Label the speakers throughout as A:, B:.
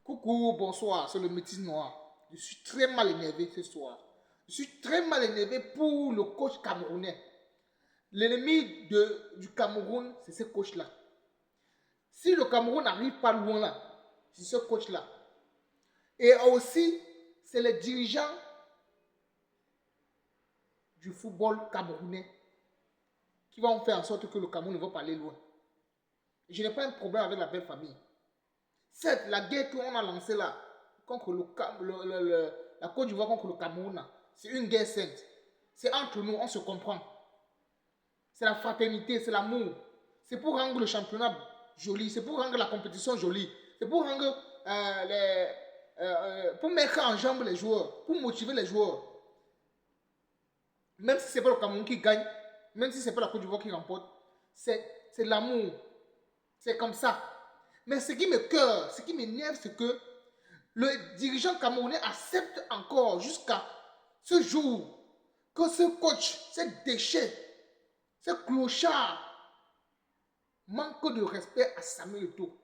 A: Coucou, bonsoir, c'est le métis noir. Je suis très mal énervé ce soir. Je suis très mal énervé pour le coach camerounais. L'ennemi du Cameroun, c'est ce coach-là. Si le Cameroun n'arrive pas loin là, c'est ce coach-là. Et aussi, c'est les dirigeants du football camerounais qui vont faire en sorte que le Cameroun ne va pas aller loin. Je n'ai pas un problème avec la belle famille. Certes, la guerre qu'on a lancée là, contre la Côte d'Ivoire contre le Cameroun, c'est une guerre sainte. C'est entre nous, on se comprend. C'est la fraternité, c'est l'amour. C'est pour rendre le championnat joli, c'est pour rendre la compétition jolie. C'est pour rendre pour mettre en jambe les joueurs, pour motiver les joueurs. Même si ce n'est pas le Cameroun qui gagne, même si ce n'est pas la Côte d'Ivoire qui remporte, c'est l'amour. C'est comme ça. Mais ce qui me cœur, ce qui m'énerve, c'est que le dirigeant camerounais accepte encore jusqu'à ce jour que ce coach, ce déchet, ce clochard manque de respect à Samuel Eto'o.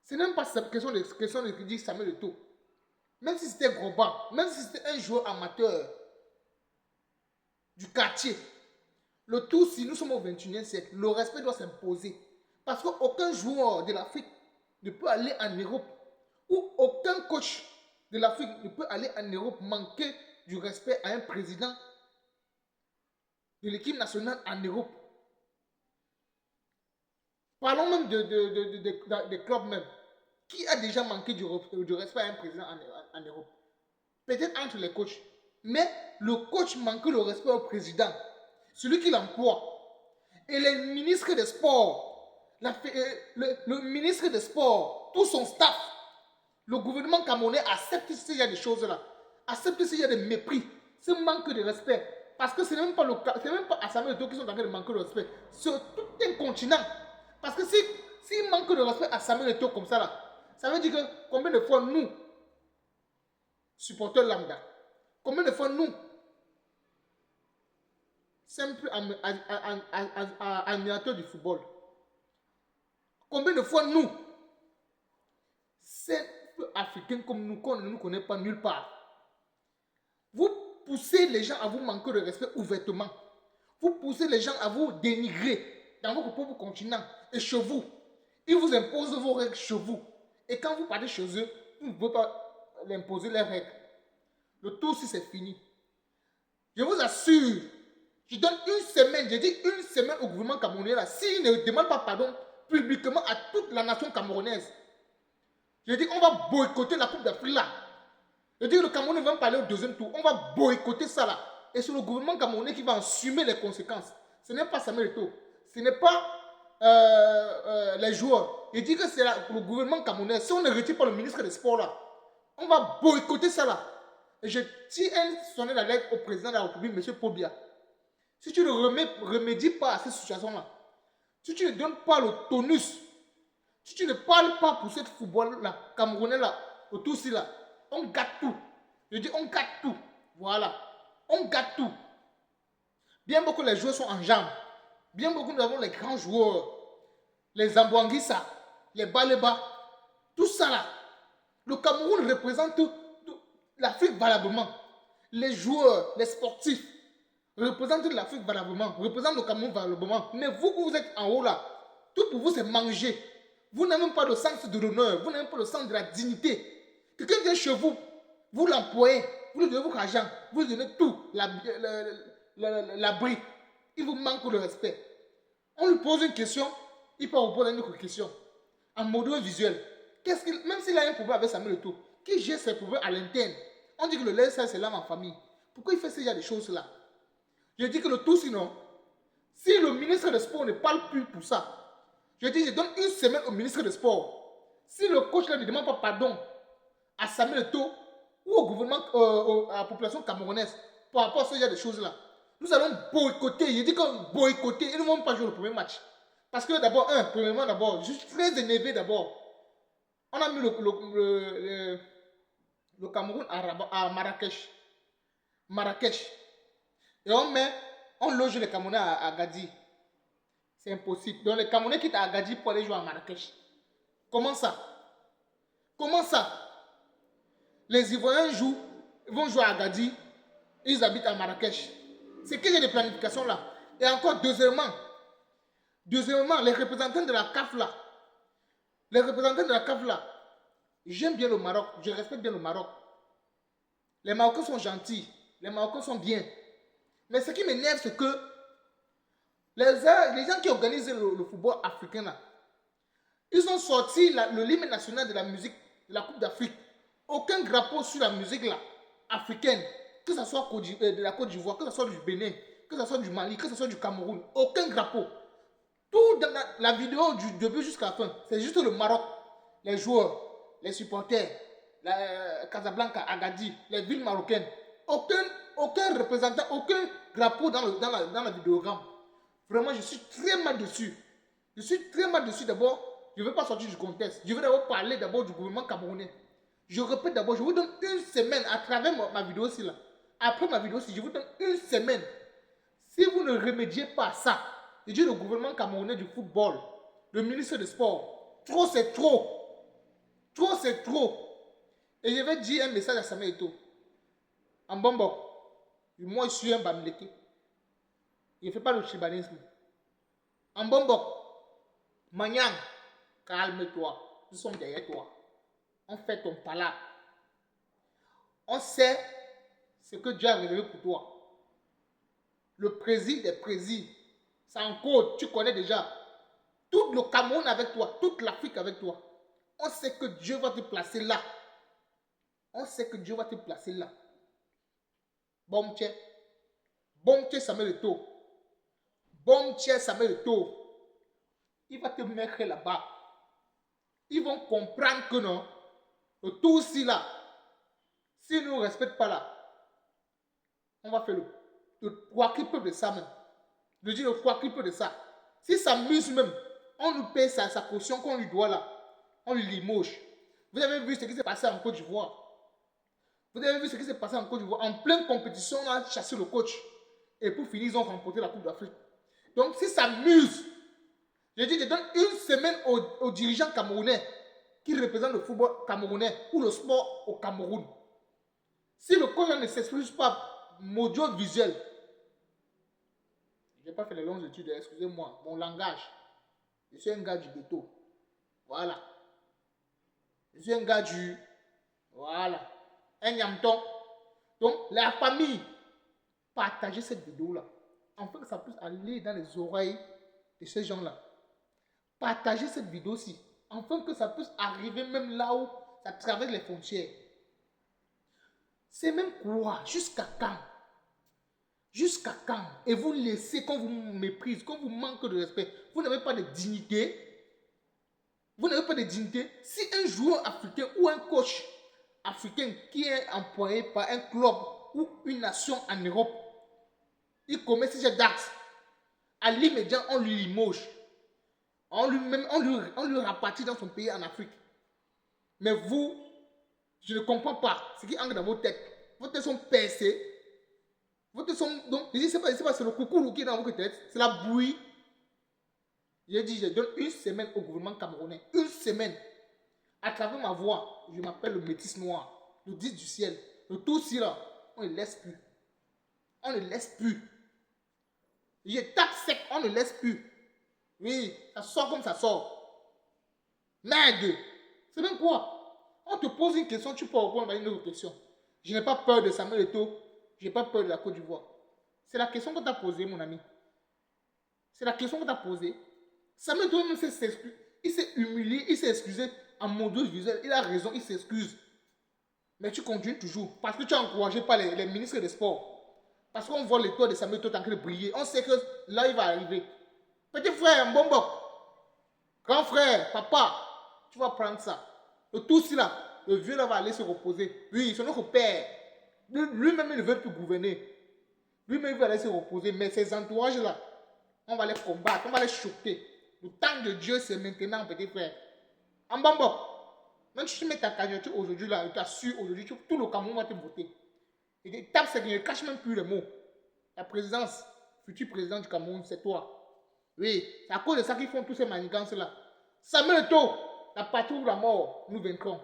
A: Ce n'est même pas question de dire Samuel Eto'o. Même si c'était Groba, même si c'était un joueur amateur du quartier, le tout, si nous sommes au 21e siècle, le respect doit s'imposer. Parce qu'aucun joueur de l'Afrique ne peut aller en Europe, ou aucun coach de l'Afrique ne peut aller en Europe manquer du respect à un président de l'équipe nationale en Europe. Parlons même des clubs même. Qui a déjà manqué du respect à un président en Europe? Peut-être entre les coachs. Mais le coach manque le respect au président, celui qui l'emploie. Et les ministres des sports, le ministre des Sports, tout son staff, le gouvernement camerounais accepte s'il y a des choses-là, accepte s'il y a des mépris, ce manque de respect. Parce que ce n'est même pas à Samuel Eto'o qui sont en train de manquer de respect, c'est tout un continent. Parce que s'il manque de respect à Samuel Eto'o comme ça, là, ça veut dire que combien de fois nous, supporters lambda, combien de fois nous, simples admirateurs du football, combien de fois nous, simples Africains comme nous, qu'on ne nous connaît pas nulle part, vous poussez les gens à vous manquer de respect ouvertement. Vous poussez les gens à vous dénigrer dans votre propre continent et chez vous. Ils vous imposent vos règles chez vous. Et quand vous partez chez eux, vous ne pouvez pas imposer les règles. Le tour, si c'est fini. Je vous assure, je donne une semaine, j'ai dit une semaine au gouvernement camerounais là, s'il ne demande pas pardon publiquement à toute la nation camerounaise. Je dis on va boycotter la Coupe d'Afrique là. Je dis que le Cameroun va parler au deuxième tour. On va boycotter ça là. Et c'est le gouvernement camerounais qui va assumer les conséquences. Ce n'est pas Samuel Eto'o. Ce n'est pas les joueurs. Je dis que c'est le gouvernement camerounais. Si on ne retire pas le ministre des Sports là, on va boycotter ça là. Et je tire un sonnet d'alerte au président de la République, M. Pobia. Si tu ne remédies pas à cette situation-là, si tu ne donnes pas le tonus, si tu ne parles pas pour ce football-là, camerounais-là, autour-ci là, on gâte tout. Je dis on gâte tout. Voilà. On gâte tout. Bien beaucoup les joueurs sont en jambes. Bien beaucoup nous avons les grands joueurs. Les Ambouanguissa, les Baleba. Tout ça là. Le Cameroun représente l'Afrique valablement. Les joueurs, les sportifs représentent l'Afrique valablement. Représentent le Cameroun valablement. Mais vous êtes en haut là. Tout pour vous c'est manger. Vous n'avez même pas le sens de l'honneur. Vous n'avez pas le sens de la dignité. Quelqu'un vient chez vous, vous l'employez, vous lui donnez votre argent, vous lui donnez tout, l'abri. Il vous manque de respect. On lui pose une question, il peut répondre à une autre question. En mode visuel. Même s'il a un problème avec Samuel Eto'o, qui gère ses problèmes à l'interne. On dit que le laissage c'est l'âme en famille. Pourquoi il fait ces choses-là? Je dis que le tout sinon, si le ministre des Sports ne parle plus pour ça, je donne une semaine au ministre des Sports. Si le coach là ne demande pas pardon à Samuel Eto'o ou au gouvernement, à la population camerounaise par rapport à ce genre de choses-là, nous allons boycotter. Je dis qu'on boycotter, ils ne vont pas jouer le premier match. Parce que d'abord, premièrement, d'abord, je suis très énervé d'abord. On a mis le Cameroun à Marrakech. Marrakech. Et on loge les Camerounais à Agadir. C'est impossible. Donc les Camerounais quittent Agadir pour aller jouer à Marrakech. Comment ça? Comment ça? Les Ivoiriens vont jouer à Agadir, ils habitent à Marrakech. C'est que j'ai des planifications là. Et encore, deuxièmement, les représentants de la CAF là, j'aime bien le Maroc, je respecte bien le Maroc. Les Marocains sont gentils, les Marocains sont bien. Mais ce qui m'énerve, c'est que les gens qui organisent le football africain là, ils ont sorti le l'hymne national de la musique de la Coupe d'Afrique. Aucun drapeau sur la musique là, africaine, que ce soit de la Côte d'Ivoire, que ce soit du Bénin, que ce soit du Mali, que ce soit du Cameroun, aucun drapeau. Tout dans la vidéo du début jusqu'à la fin, c'est juste le Maroc, les joueurs, les supporters, Casablanca, Agadir, les villes marocaines. Aucun représentant, aucun drapeau dans la vidéogramme. Vraiment, je suis très mal dessus. Je suis très mal dessus d'abord. Je ne veux pas sortir du contexte. Je veux d'abord parler d'abord du gouvernement camerounais. Je répète d'abord, je vous donne une semaine à travers ma vidéo ci là. Après ma vidéo ci, je vous donne une semaine. Si vous ne remédiez pas à ça, je dis le gouvernement camerounais du football, le ministre des Sports, trop c'est trop. Trop c'est trop. Et je vais dire un message à Samuel Eto'o. En Bombok, moi je suis un Bamileke. Je ne fais pas le chibanisme. En Bombok, Magnang, calme-toi. Nous sommes derrière toi. On fait ton pala. On sait ce que Dieu a révélé pour toi. Le président des présidents, c'est en code, tu connais déjà. Tout le Cameroun avec toi, toute l'Afrique avec toi. On sait que Dieu va te placer là. On sait que Dieu va te placer là. Bomtche Samuel Eto'o. Bomtche Samuel Eto'o. Il va te mettre là-bas. Ils vont comprendre que non, tout aussi là, s'ils ne nous respectent pas là, on va faire le quadruple de ça même. Je dis le quadruple de ça. Si ça s'amuse même, on nous paye sa caution qu'on lui doit là. On lui limoge. Vous avez vu ce qui s'est passé en Côte d'Ivoire. Vous avez vu ce qui s'est passé en Côte d'Ivoire. En pleine compétition, on a chassé le coach. Et pour finir, ils ont remporté la Coupe d'Afrique. Donc, si ça s'amuse, je dis, je donne une semaine aux dirigeants camerounais qui représentent le football camerounais ou le sport au Cameroun. Si le coach ne s'excuse pas, mon audiovisuel, je n'ai pas fait les longues études, excusez-moi, mon langage. Je suis un gars du ghetto. Voilà. Je suis un gars du... Voilà. Un yamton. Donc, la famille, partagez cette vidéo-là. Afin que ça puisse aller dans les oreilles de ces gens-là. Partagez cette vidéo-ci. Afin que ça puisse arriver même là où ça traverse les frontières. C'est même quoi? Jusqu'à quand? Jusqu'à quand? Et vous laissez qu'on vous méprise, qu'on vous manque de respect. Vous n'avez pas de dignité. Vous n'avez pas de dignité. Si un joueur africain ou un coach africain qui est employé par un club ou une nation en Europe, il commet ce genre d'actes, à l'immédiat, on lui limoge. On lui rapatrie dans son pays en Afrique. Mais vous, je ne comprends pas ce qui entre dans vos têtes. Vos têtes sont percées. Vos têtes sont... Donc, je dis, c'est pas, c'est le coucou qui est dans votre tête. C'est la bouillie. J'ai dit, je donne une semaine au gouvernement camerounais. Une semaine. À travers ma voix, je m'appelle le métis noir. Le 10 du ciel. Le tout ci là, on ne laisse plus. On ne laisse plus. Je tape sec, on ne laisse plus. Oui, ça sort comme ça sort. Merde. C'est même quoi? On te pose une question, tu peux répondre à une autre question. Je n'ai pas peur de Samuel Eto'o. Je n'ai pas peur de la Côte d'Ivoire. C'est la question que tu as posée, mon ami. C'est la question que tu as posée. Samuel Eto'o même il s'est humilié, il s'est excusé en mon dos visuel. Il a raison, il s'excuse. Mais tu continues toujours. Parce que tu es encouragé par les ministres des Sports. Parce qu'on voit l'étoile de Samuel Eto'o en train de briller. On sait que là, il va arriver. Petit frère, Mbombo. Grand frère, papa, tu vas prendre ça. Le tout ci là, le vieux là va aller se reposer. Oui, c'est notre père. Lui-même, il ne veut plus gouverner. Lui-même, il va aller se reposer. Mais ces entourages là, on va les combattre, on va les choquer. Le temps de Dieu, c'est maintenant, petit frère. Mbombo, même si tu mets ta candidature aujourd'hui là, tu assures aujourd'hui, tout le Cameroun va te voter. Et tape, c'est qu'il ne cache même plus les mots. La présidence, futur président du Cameroun, c'est toi. Oui, c'est à cause de ça qu'ils font tous ces manigances là. Samuel Eto'o, la patrie ou la mort, nous vaincrons.